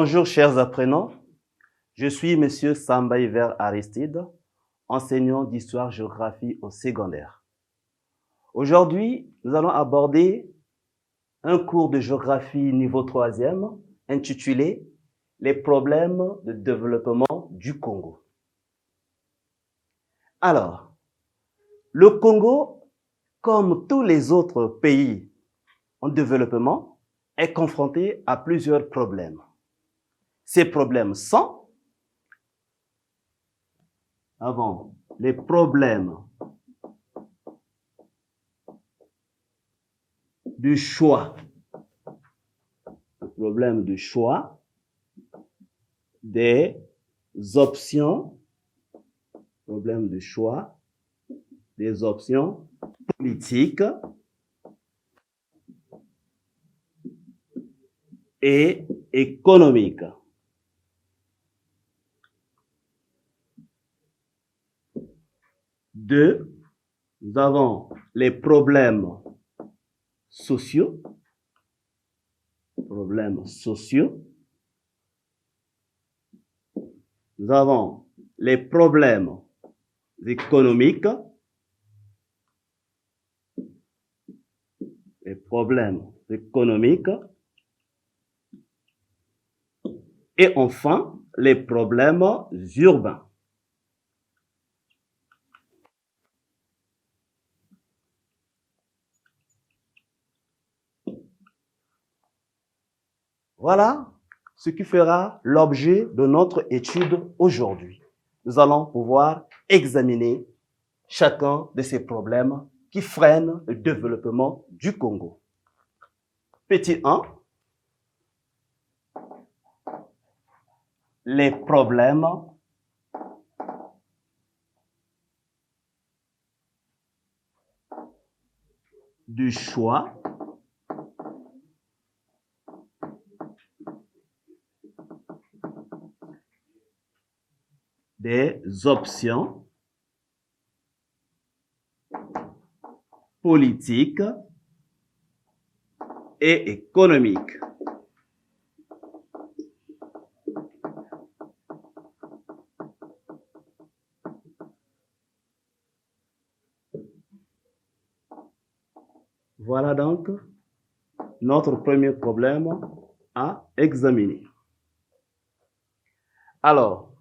Bonjour chers apprenants, je suis Monsieur Samba Hiver Aristide, enseignant d'histoire-géographie au secondaire. Aujourd'hui, nous allons aborder un cours de géographie niveau 3e intitulé « Les problèmes de développement du Congo ». Alors, le Congo, comme tous les autres pays en développement, est confronté à plusieurs problèmes. Ces problèmes sont, avant, les problèmes du choix, le problème du choix des options, problème de choix des options politiques et économiques. Deux, nous avons les problèmes sociaux, nous avons les problèmes économiques, et enfin les problèmes urbains. Voilà ce qui fera l'objet de notre étude aujourd'hui. Nous allons pouvoir examiner chacun de ces problèmes qui freinent le développement du Congo. Petit 1, les problèmes du choix des options politiques et économiques. Voilà donc notre premier problème à examiner. Alors,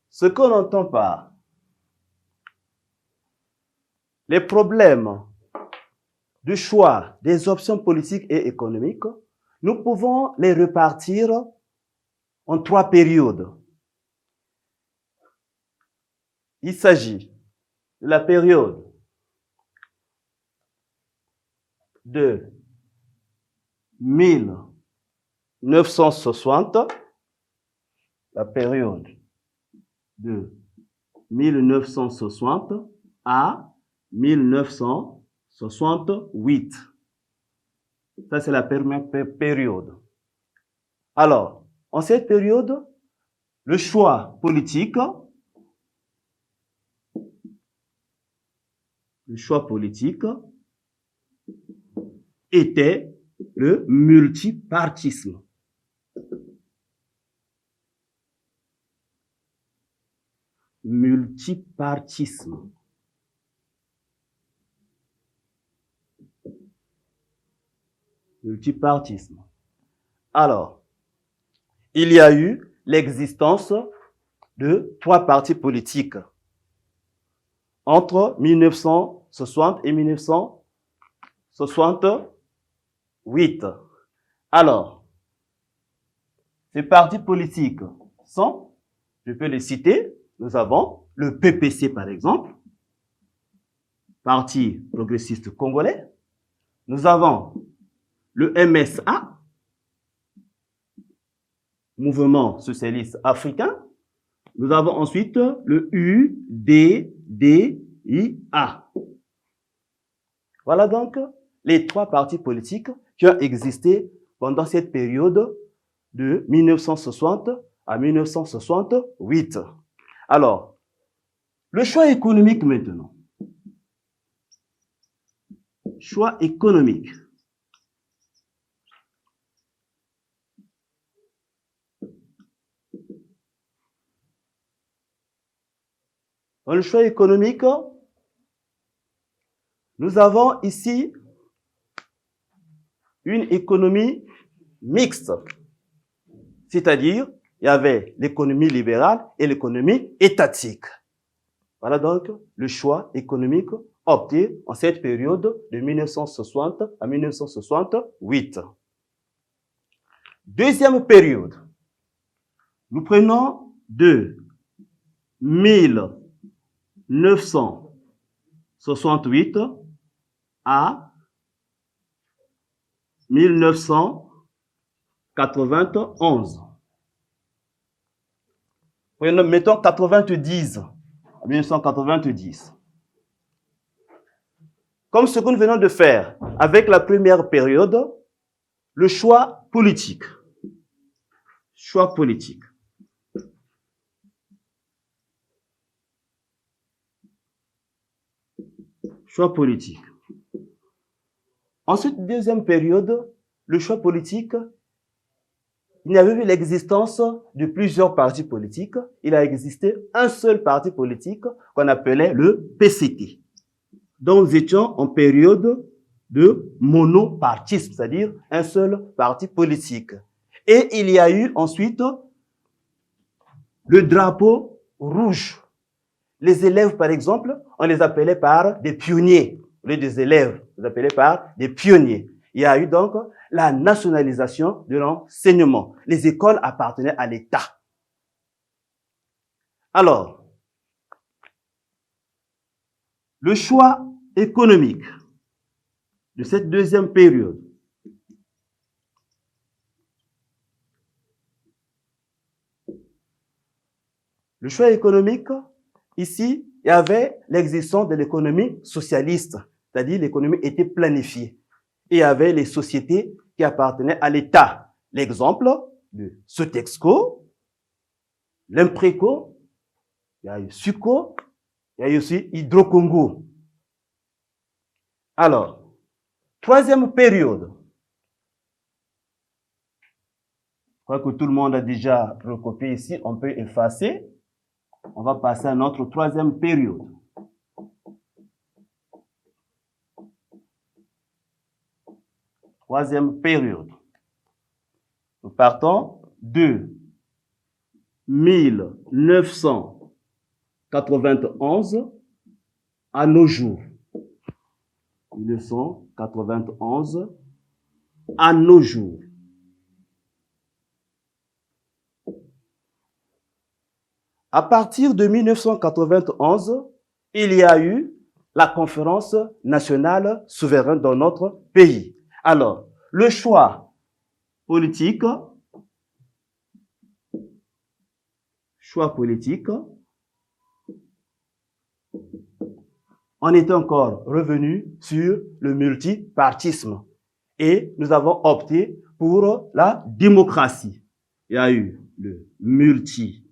ce qu'on entend par les problèmes du choix des options politiques et économiques, nous pouvons les répartir en 3 périodes. Il s'agit de la période de 1960, à 1968. Ça, c'est la première période. Alors, en cette période, le choix politique était le multipartisme. Multipartisme. Alors, il y a eu l'existence de 3 partis politiques entre 1960 et 1968. Alors, ces partis politiques sont, je peux les citer, nous avons le PPC par exemple, Parti progressiste congolais, nous avons le MSA, Mouvement socialiste africain, nous avons ensuite le UDDIA. Voilà donc les 3 partis politiques qui ont existé pendant cette période de 1960 à 1968. Alors, le choix économique maintenant. Choix économique. Dans le choix économique, nous avons ici une économie mixte. C'est-à-dire, il y avait l'économie libérale et l'économie étatique. Voilà donc le choix économique opté en cette période de 1960 à 1968. Deuxième période, nous prenons de 1968 à 1991. Mettons 90 à 1990. Comme ce que nous venons de faire avec la première période, le choix politique. Choix politique. Choix politique. Ensuite, deuxième période, le choix politique, il n'y avait eu l'existence de plusieurs partis politiques. Il a existé un seul parti politique qu'on appelait le PCT. Donc, nous étions en période de monopartisme, c'est-à-dire un seul parti politique. Et il y a eu ensuite le drapeau rouge. Les élèves, par exemple, on les appelait par des pionniers. Au lieu des élèves, on les appelait par des pionniers. Il y a eu donc la nationalisation de l'enseignement. Les écoles appartenaient à l'État. Alors, le choix économique de cette deuxième période. Le choix économique, ici, il y avait l'existence de l'économie socialiste, c'est-à-dire l'économie était planifiée. Et il y avait les sociétés qui appartenaient à l'État. L'exemple de Sotexco, l'Impreco, il y a eu Suco, il y a eu aussi Hydro-Congo. Alors, troisième période. Je crois que tout le monde a déjà recopié ici, on peut effacer. On va passer à notre troisième période. Troisième période. Nous partons de 1991 à nos jours. 1991 à nos jours. À partir de 1991, il y a eu la conférence nationale souveraine dans notre pays. Alors, le choix politique, on était encore revenu sur le multipartisme et nous avons opté pour la démocratie. Il y a eu le multipartisme.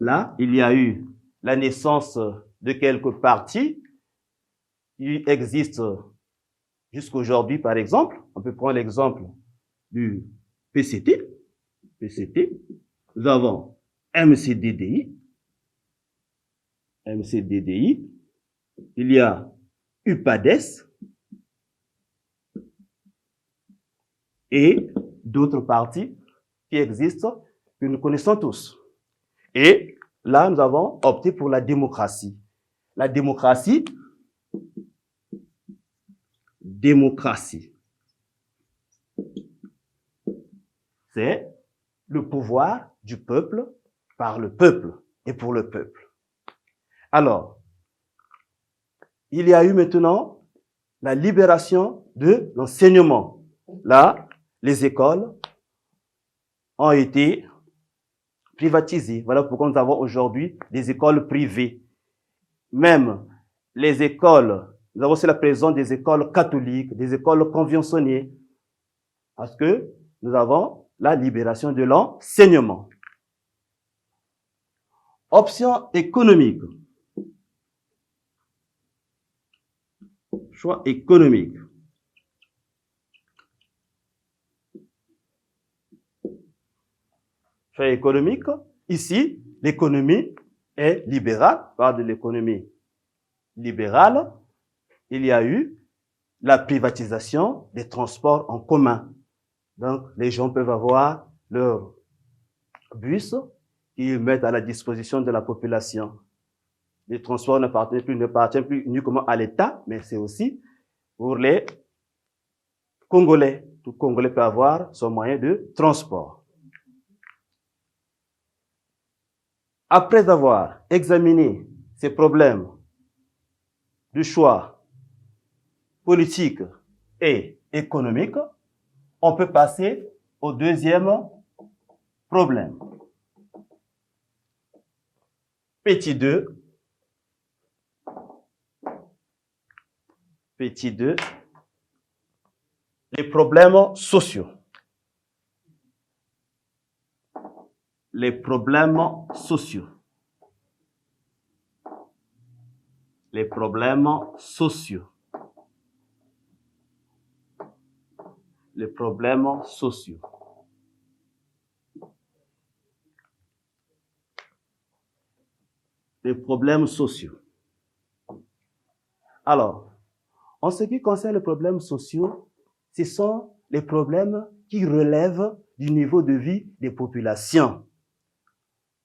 Là, il y a eu la naissance de quelques partis qui existent jusqu'aujourd'hui, par exemple. On peut prendre l'exemple du PCT. Nous avons MCDDI. Il y a UPADES et d'autres partis qui existent, que nous connaissons tous. Et là, nous avons opté pour la démocratie. La démocratie, c'est le pouvoir du peuple par le peuple et pour le peuple. Alors, il y a eu maintenant la libération de l'enseignement. Là, les écoles ont été privatisées. Voilà pourquoi nous avons aujourd'hui des écoles privées. Même les écoles, nous avons aussi la présence des écoles catholiques, des écoles conventionnées, parce que nous avons la libération de l'enseignement. Option économique. Choix économique. sphère économique. Ici, l'économie est libérale. On parle de l'économie libérale. Il y a eu la privatisation des transports en commun. Donc, les gens peuvent avoir leur bus qu'ils mettent à la disposition de la population. Les transports n'appartiennent plus uniquement à l'État, mais c'est aussi pour les Congolais. Tout Congolais peut avoir son moyen de transport. Après avoir examiné ces problèmes de choix politique et économique, on peut passer au deuxième problème. Petit 2. Petit 2. Les problèmes sociaux. Les problèmes sociaux. Les problèmes sociaux. Les problèmes sociaux. Les problèmes sociaux. Alors, en ce qui concerne les problèmes sociaux, ce sont les problèmes qui relèvent du niveau de vie des populations.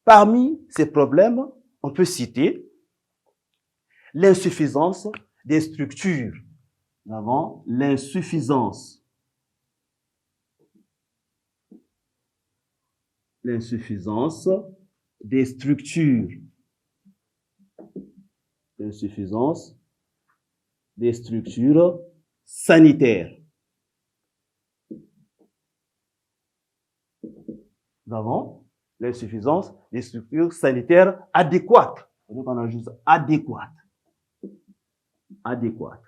Parmi ces problèmes, on peut citer l'insuffisance des structures. Nous avons l'insuffisance. L'insuffisance des structures. L'insuffisance des structures sanitaires. Nous avons l'insuffisance des structures sanitaires adéquates. Donc, on a juste adéquate. Adéquate.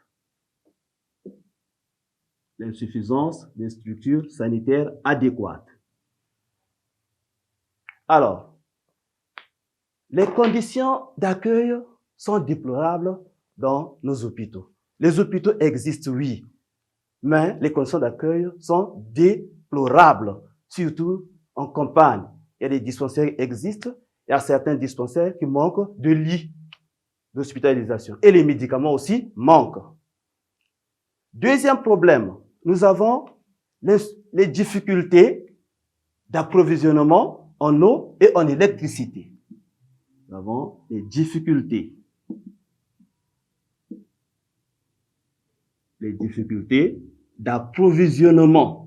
L'insuffisance des structures sanitaires adéquates. Alors, les conditions d'accueil sont déplorables dans nos hôpitaux. Les hôpitaux existent, oui, mais les conditions d'accueil sont déplorables, surtout en campagne. Il y a des dispensaires qui existent, il y a certains dispensaires qui manquent de lits d'hospitalisation. Et les médicaments aussi manquent. Deuxième problème, nous avons les difficultés d'approvisionnement en eau et en électricité. Nous avons les difficultés. Les difficultés d'approvisionnement.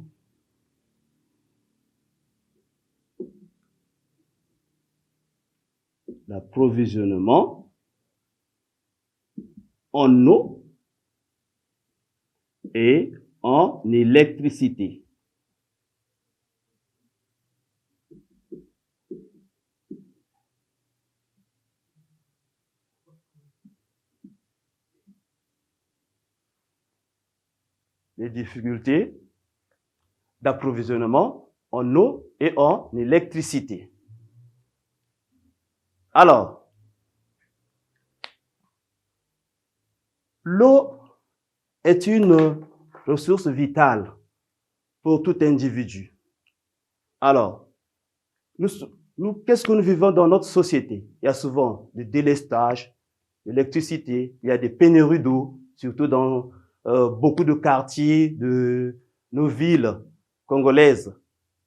L'approvisionnement en eau et en électricité. Les difficultés d'approvisionnement en eau et en électricité. Alors, l'eau est une ressource vitale pour tout individu. Alors, qu'est-ce que nous vivons dans notre société? Il y a souvent des délestages d'électricité, il y a des pénuries d'eau, surtout dans beaucoup de quartiers de nos villes congolaises.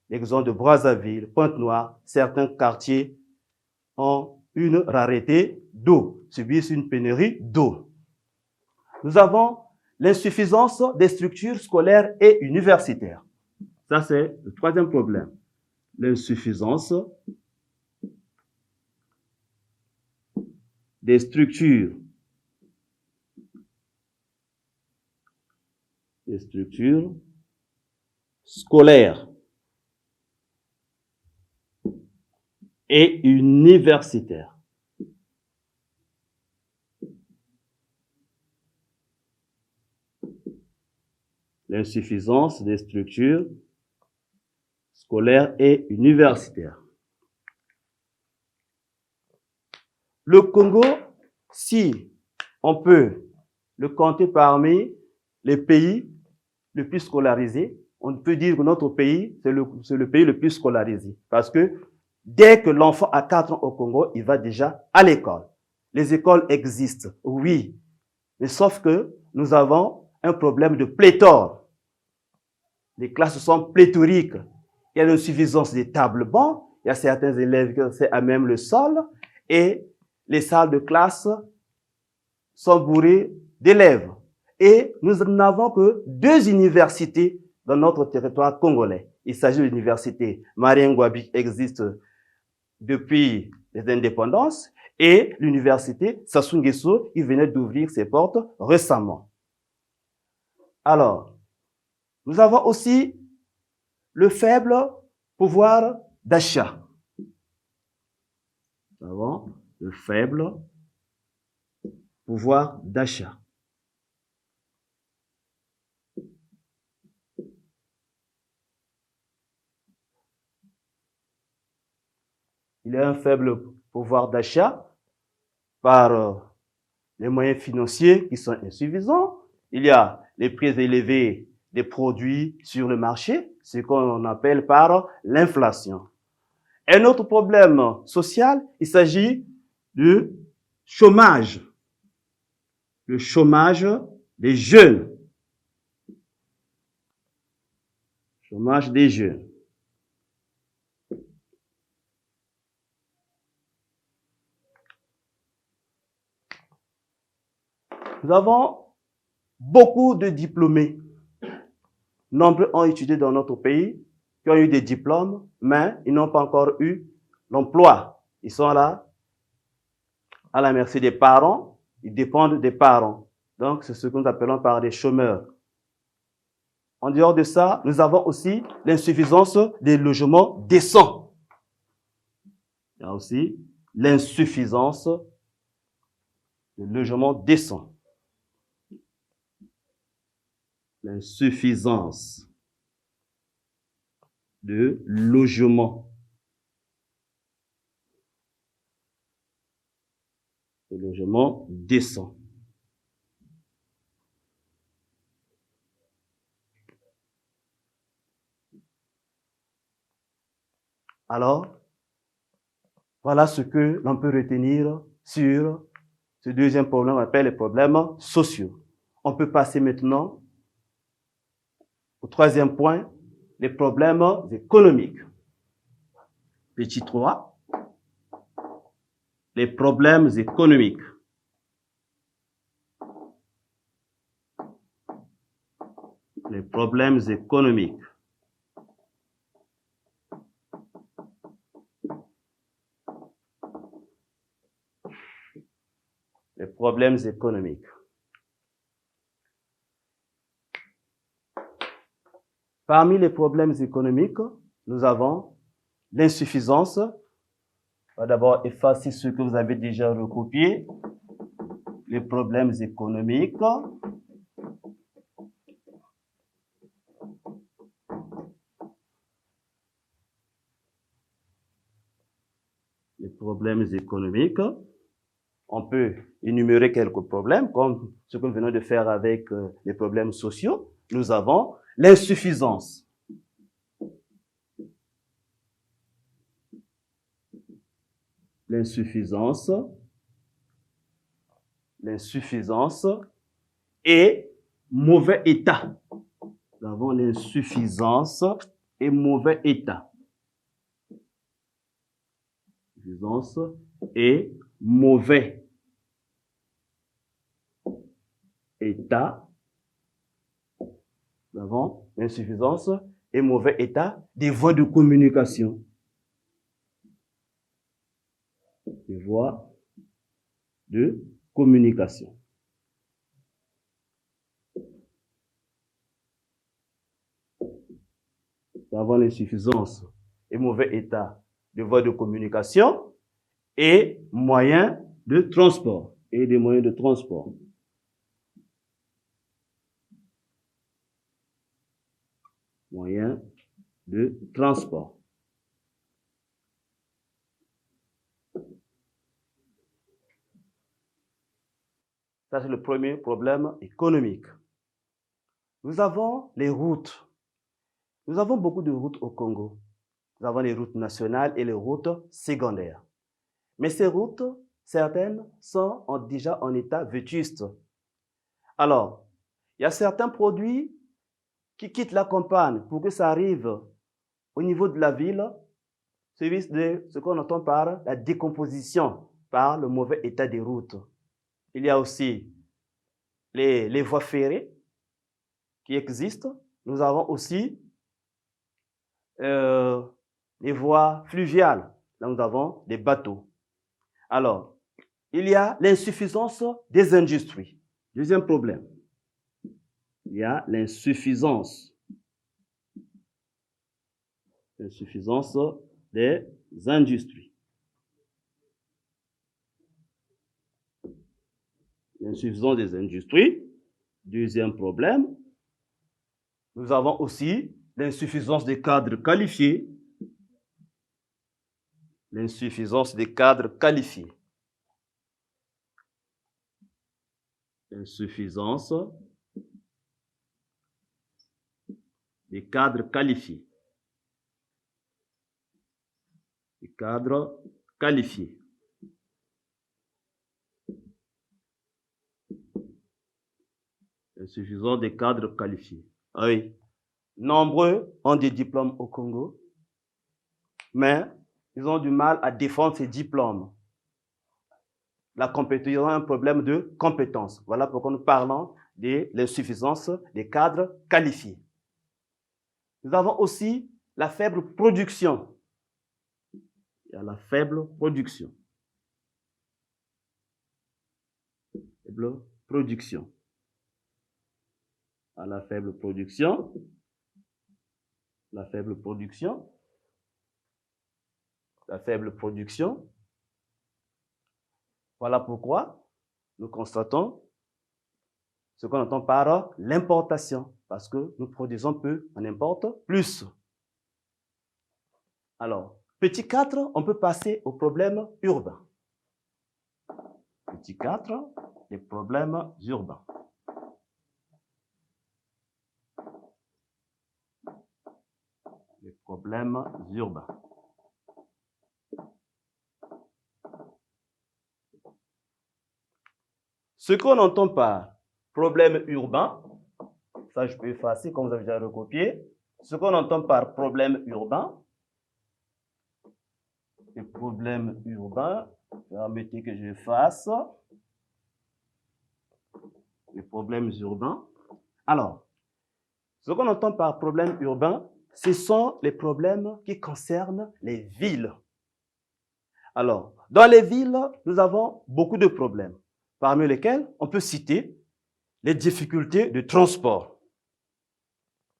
L'exemple de Brazzaville, Pointe-Noire, certains quartiers ont une rareté d'eau, subissent une pénurie d'eau. Nous avons l'insuffisance des structures scolaires et universitaires. Ça, c'est le troisième problème. L'insuffisance des structures scolaires et universitaires. L'insuffisance des structures scolaires et universitaires. Le Congo, si on peut le compter parmi les pays les plus scolarisés, on peut dire que notre pays, c'est le pays le plus scolarisé. Parce que Dès que l'enfant a 4 ans au Congo, il va déjà à l'école. Les écoles existent, oui, mais sauf que nous avons un problème de pléthore. Les classes sont pléthoriques. Il y a une insuffisance des tables bancs. Il y a certains élèves qui sont à même le sol et les salles de classe sont bourrées d'élèves. Et nous n'avons que 2 universités dans notre territoire congolais. Il s'agit de l'université Marien Ngouabi qui existe depuis les indépendances et l'université Sassou Nguesso qui venait d'ouvrir ses portes récemment. Alors, nous avons aussi le faible pouvoir d'achat. Nous avons le faible pouvoir d'achat. Il y a un faible pouvoir d'achat par les moyens financiers qui sont insuffisants. Il y a les prix élevés des produits sur le marché, ce qu'on appelle par l'inflation. Un autre problème social, il s'agit du chômage. Le chômage des jeunes. Chômage des jeunes. Nous avons beaucoup de diplômés. Nombreux ont étudié dans notre pays, qui ont eu des diplômes, mais ils n'ont pas encore eu l'emploi. Ils sont là, à la merci des parents, ils dépendent des parents. Donc, c'est ce que nous appelons par des chômeurs. En dehors de ça, nous avons aussi l'insuffisance des logements décents. Il y a aussi l'insuffisance des logements décents. L'insuffisance de logements. De logements décents. Alors, voilà ce que l'on peut retenir sur ce deuxième problème, on appelle les problèmes sociaux. On peut passer maintenant au troisième point, les problèmes économiques. Petit 3, les problèmes économiques. Les problèmes économiques. Les problèmes économiques. Parmi les problèmes économiques, nous avons l'insuffisance. On va d'abord effacer ce que vous avez déjà recopié. Les problèmes économiques. Les problèmes économiques. On peut énumérer quelques problèmes, comme ce que nous venons de faire avec les problèmes sociaux. Nous avons l'insuffisance. L'insuffisance. L'insuffisance et mauvais état. Nous avons l'insuffisance et mauvais état. Insuffisance et mauvais état. Nous avons l'insuffisance et mauvais état des voies de communication. Des voies de communication. Nous avons l'insuffisance et mauvais état des voies de communication et moyens de transport et des moyens de transport. Moyens de transport. Ça, c'est le premier problème économique. Nous avons les routes. Nous avons beaucoup de routes au Congo. Nous avons les routes nationales et les routes secondaires. Mais ces routes, certaines sont déjà en état vétuste. Alors, il y a certains produits qui quittent la campagne pour que ça arrive au niveau de la ville, service de ce qu'on entend par la décomposition, par le mauvais état des routes. Il y a aussi les voies ferrées qui existent. Nous avons aussi les voies fluviales. Là, nous avons des bateaux. Alors, il y a l'insuffisance des industries. Deuxième problème. Il y a l'insuffisance des industries. L'insuffisance des industries. Deuxième problème. Nous avons aussi l'insuffisance des cadres qualifiés. L'insuffisance des cadres qualifiés. Insuffisance des cadres qualifiés. Des cadres qualifiés. Insuffisance des cadres qualifiés. Oui. Nombreux ont des diplômes au Congo, mais ils ont du mal à défendre ces diplômes. La compétence, ils ont un problème de compétence. Voilà pourquoi nous parlons de l'insuffisance des cadres qualifiés. Nous avons aussi la faible production. Il y a la faible production. Faible production. À la faible production. La faible production. La faible production. Voilà pourquoi nous constatons ce qu'on entend par l'importation, parce que nous produisons peu, on importe plus. Alors, petit 4, on peut passer aux problèmes urbains. Petit 4, les problèmes urbains. Les problèmes urbains. Ce qu'on entend par problème urbain, ça je peux effacer comme vous avez déjà recopié. Ce qu'on entend par problème urbain, les problèmes urbains, permettez que je fasse les problèmes urbains. Alors, ce qu'on entend par problème urbain, ce sont les problèmes qui concernent les villes. Alors, dans les villes, nous avons beaucoup de problèmes, parmi lesquels on peut citer les difficultés de transport.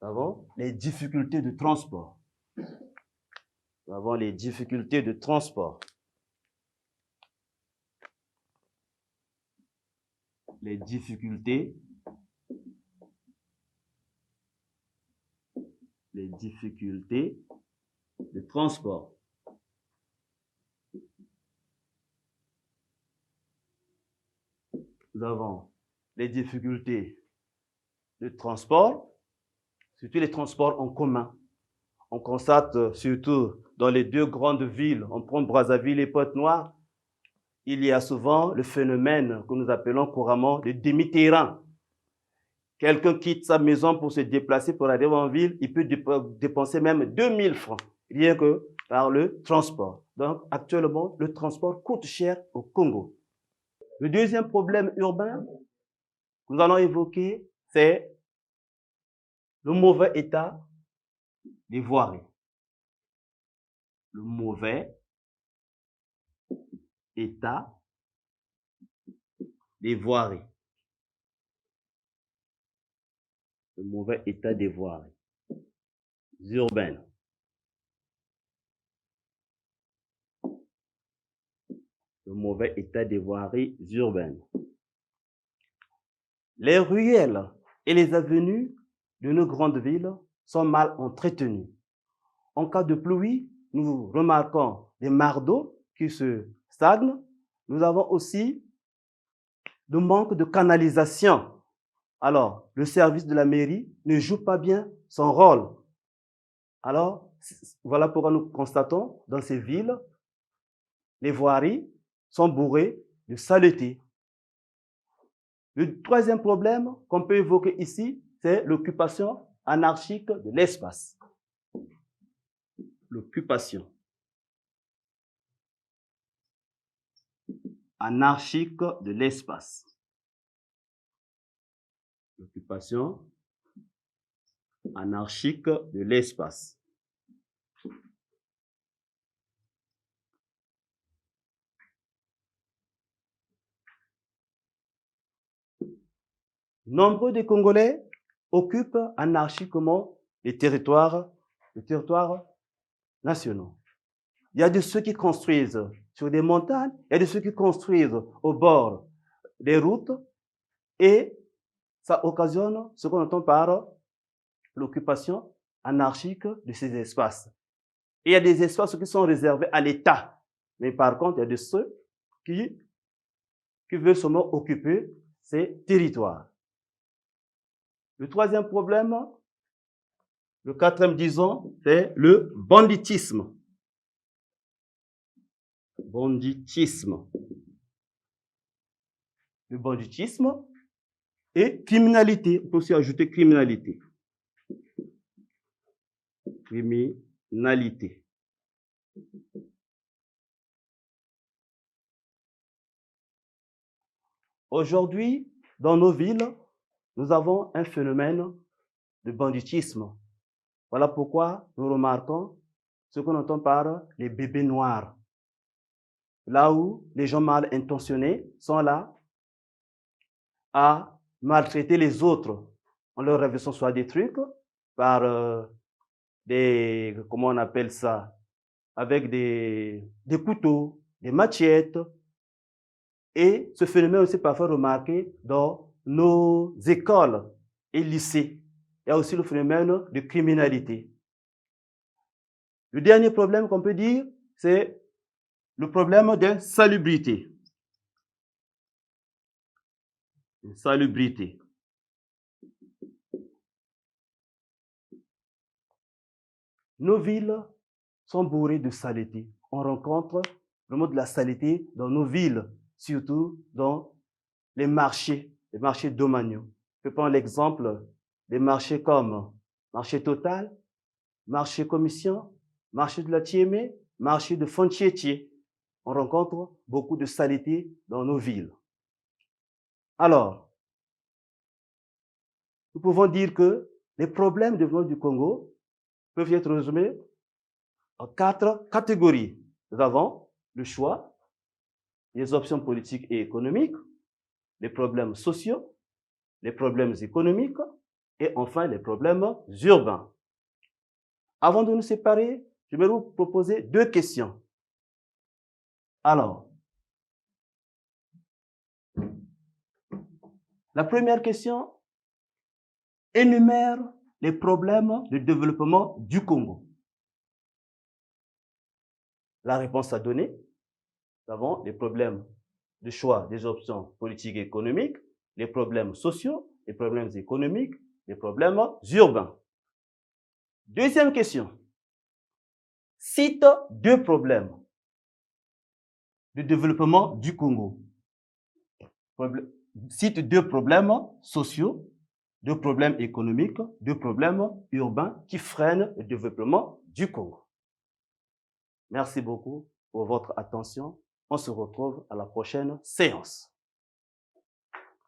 Nous avons les difficultés de transport. Nous avons les difficultés de transport. Les difficultés de transport. Nous avons les difficultés de transport, surtout les transports en commun. On constate surtout dans les deux grandes villes, on prend Brazzaville et Pointe-Noire, il y a souvent le phénomène que nous appelons couramment le demi-terrain. Quelqu'un quitte sa maison pour se déplacer pour arriver en ville, il peut dépenser même 2000 francs, rien que par le transport. Donc, actuellement, le transport coûte cher au Congo. Le deuxième problème urbain que nous allons évoquer, c'est le mauvais état des voiries. Le mauvais état des voiries. Le mauvais état des voiries urbaines. Le mauvais état des voiries urbaines. Les ruelles et les avenues de nos grandes villes sont mal entretenues. En cas de pluie, nous remarquons des mares d'eau qui se stagnent. Nous avons aussi le manque de canalisation. Alors, le service de la mairie ne joue pas bien son rôle. Alors, voilà pourquoi nous constatons dans ces villes, les voiries sont bourrées de saleté. Le troisième problème qu'on peut évoquer ici, c'est l'occupation anarchique de l'espace. L'occupation anarchique de l'espace. L'occupation anarchique de l'espace. Nombreux des Congolais occupent anarchiquement les territoires nationaux. Il y a de ceux qui construisent sur des montagnes, il y a de ceux qui construisent au bord des routes, et ça occasionne ce qu'on entend par l'occupation anarchique de ces espaces. Et il y a des espaces qui sont réservés à l'État, mais par contre, il y a de ceux qui veulent seulement occuper ces territoires. Le troisième problème, le quatrième, disons, c'est le banditisme. Banditisme. Le banditisme et criminalité. On peut aussi ajouter criminalité. Criminalité. Aujourd'hui, dans nos villes, nous avons un phénomène de banditisme. Voilà pourquoi nous remarquons ce qu'on entend par les bébés noirs. Là où les gens mal intentionnés sont là à maltraiter les autres en leur révélant soit des trucs par des, comment on appelle ça, avec des couteaux, des machettes. Et ce phénomène aussi parfois remarqué dans nos écoles et lycées. Il y a aussi le phénomène de criminalité. Le dernier problème qu'on peut dire, c'est le problème d'insalubrité. Insalubrité. Nos villes sont bourrées de saleté. On rencontre le mot de la saleté dans nos villes, surtout dans les marchés domaniaux. Je prends l'exemple des marchés comme marché Total, marché Commission, marché de la Tiémé, marché de Fontiétier. On rencontre beaucoup de saleté dans nos villes. Alors, nous pouvons dire que les problèmes de développement du Congo peuvent être résumés en 4 catégories. Nous avons le choix, les options politiques et économiques, les problèmes sociaux, les problèmes économiques et enfin les problèmes urbains. Avant de nous séparer, je vais vous proposer 2 questions. Alors, la première question énumère les problèmes de développement du Congo. La réponse à donner, nous avons les problèmes de choix des options politiques et économiques, les problèmes sociaux, les problèmes économiques, les problèmes urbains. Deuxième question. Cite 2 problèmes de développement du Congo. Cite 2 problèmes sociaux, 2 problèmes économiques, 2 problèmes urbains qui freinent le développement du Congo. Merci beaucoup pour votre attention. On se retrouve à la prochaine séance.